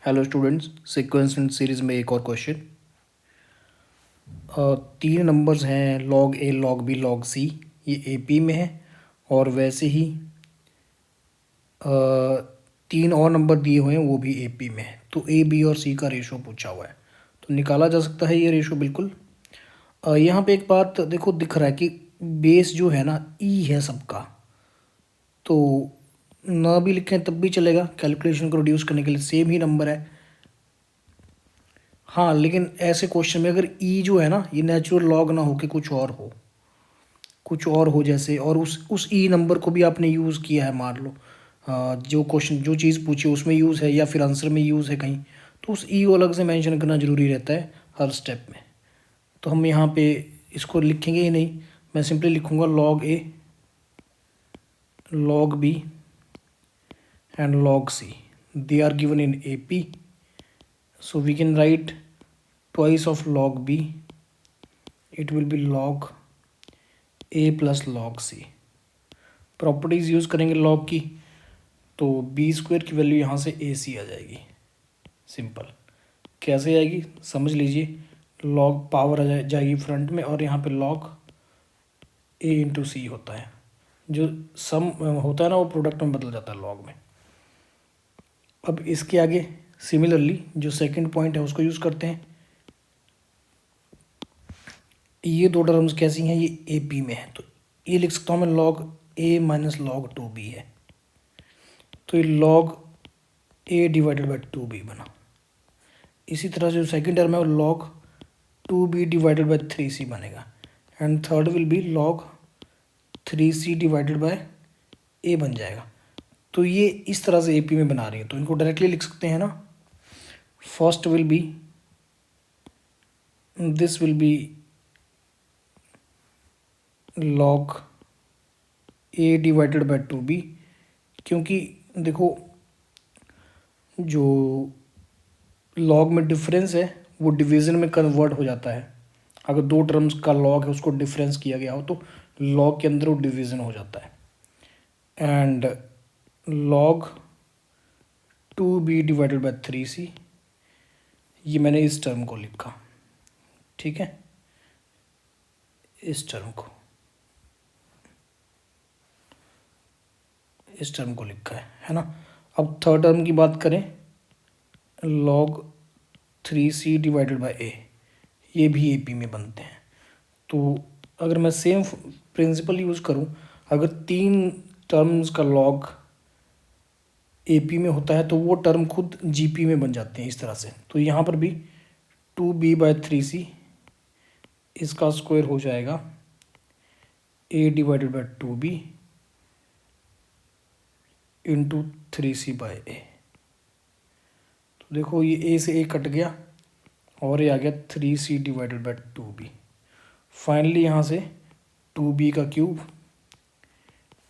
Hello students, sequence and series में एक और क्वेश्चन। तीन नंबर्स हैं log a, log b, log c। ये AP में है और वैसे ही तीन और नंबर दिए हुए हैं वो भी AP में है। तो A, B और C का रेशो पूछा हुआ है, तो निकाला जा सकता है ये रेशो बिल्कुल। यहाँ पे एक बात देखो, दिख रहा है कि बेस जो है ना E है सबका, तो ना भी लिखें तब भी चलेगा, कैलकुलेशन को रिड्यूस करने के लिए सेम ही नंबर है। हाँ, लेकिन ऐसे क्वेश्चन में अगर ई जो है ना ये नेचुरल लॉग ना हो के कुछ और हो जैसे, और उस ई नंबर को भी आपने यूज़ किया है, मान लो जो क्वेश्चन जो चीज़ पूछी उसमें यूज़ है या फिर आंसर में यूज़ है कहीं, तो उस ई को अलग से मेंशन करना ज़रूरी रहता है हर स्टेप में। तो हम यहाँ पे इसको लिखेंगे ही नहीं, मैं सिंपली लिखूँगा log a, log b and log c, they are given in AP, so we can write twice of log b, it will be log a plus log c। Properties use करेंगे log की, तो B square की value यहाँ से ए सी आ जाएगी। Simple कैसे आएगी समझ लीजिए, log पावर आ जाएगी फ्रंट में और यहाँ पे log a इंटू सी होता है, जो सम होता है ना वो प्रोडक्ट में बदल जाता है log में। अब इसके आगे सिमिलरली जो सेकंड पॉइंट है उसको यूज़ करते हैं। ये दो टर्म्स कैसी हैं, ये ए पी में है, तो ये लिख सकता हूँ मैं log a minus log 2b है, तो ये log a divided by 2b बना। इसी तरह से जो सेकंड टर्म है वो log 2b divided by 3c बनेगा, and third will be log 3c divided by a बन जाएगा। तो ये इस तरह से AP में बना रही है, तो इनको डायरेक्टली लिख सकते हैं ना। First will be, this will be log a divided by 2b, क्योंकि देखो जो log में डिफरेंस है वो डिवीज़न में कन्वर्ट हो जाता है। अगर दो टर्म्स का log है उसको डिफरेंस किया गया हो तो log के अंदर वो डिवीज़न हो जाता है। And log 2b divided by 3c, ये मैंने इस टर्म को लिखा, ठीक है, इस टर्म को लिखा है ना। अब थर्ड टर्म की बात करें, log 3c divided by a, ये भी AP में बनते हैं। तो अगर मैं सेम प्रिंसिपल यूज़ करूं, अगर तीन टर्म्स का log AP में होता है तो वो टर्म खुद GP में बन जाते हैं इस तरह से। तो यहाँ पर भी 2b बाय 3c, इसका स्क्वायर हो जाएगा a divided by 2b into 3c by a। तो देखो ये a से a कट गया और ये आ गया 3c divided by 2b। Finally यहाँ से 2b का cube,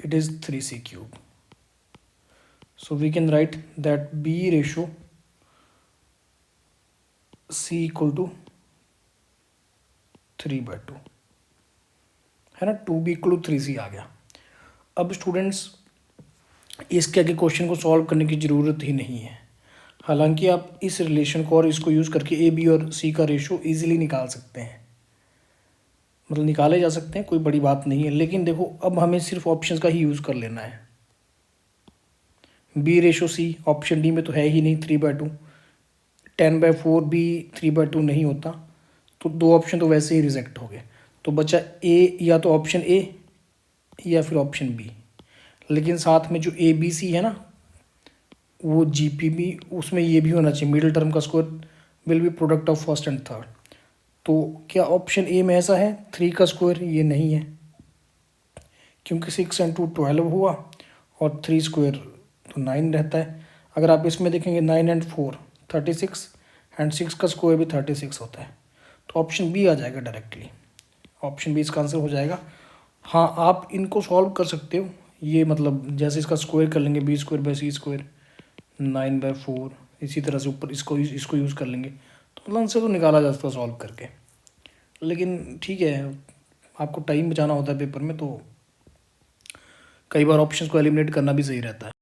it is 3c cube. So we can write that B ratio C equal to 3/2 है ना। 2B इक्वल टू 3C आ गया। अब स्टूडेंट्स इसके आगे क्वेश्चन को सॉल्व करने की ज़रूरत ही नहीं है, हालांकि आप इस रिलेशन को और इसको यूज़ करके ए बी और सी का रेशो इजीली निकाल सकते हैं, मतलब निकाले जा सकते हैं, कोई बड़ी बात नहीं है। लेकिन देखो अब हमें सिर्फ ऑप्शंस का ही यूज़ कर लेना है। B ratio C option D में तो है ही नहीं, 3/2। 10/4 भी 3/2 नहीं होता, तो दो ऑप्शन तो वैसे ही रिजेक्ट हो गए। तो बचा ए, या तो ऑप्शन ए या फिर ऑप्शन बी। लेकिन साथ में जो ए बी सी है ना वो जीपी भी, उसमें ये भी होना चाहिए, मिडिल टर्म का square will be product of first and third. तो क्या ऑप्शन ए में ऐसा है 3 का स्क्वायर? ये नहीं है, क्योंकि 6 × 2 12 हुआ और 3 स्क्वायर तो 9 रहता है। अगर आप इसमें देखेंगे 9 × 4 36 एंड 6 का स्क्वायर भी 36 होता है, तो ऑप्शन बी आ जाएगा डायरेक्टली। ऑप्शन बी इसका आंसर हो जाएगा। हाँ, आप इनको सॉल्व कर सकते हो, ये मतलब जैसे इसका स्क्वायर कर लेंगे B square by C square 9/4, इसी तरह से ऊपर इसको यूज़ कर लेंगे, तो मतलब आंसर तो निकाला जा सकता है सॉल्व करके। लेकिन ठीक है, आपको टाइम बचाना होता है पेपर में, तो कई बार ऑप्शंस को एलिमिनेट करना भी सही रहता है।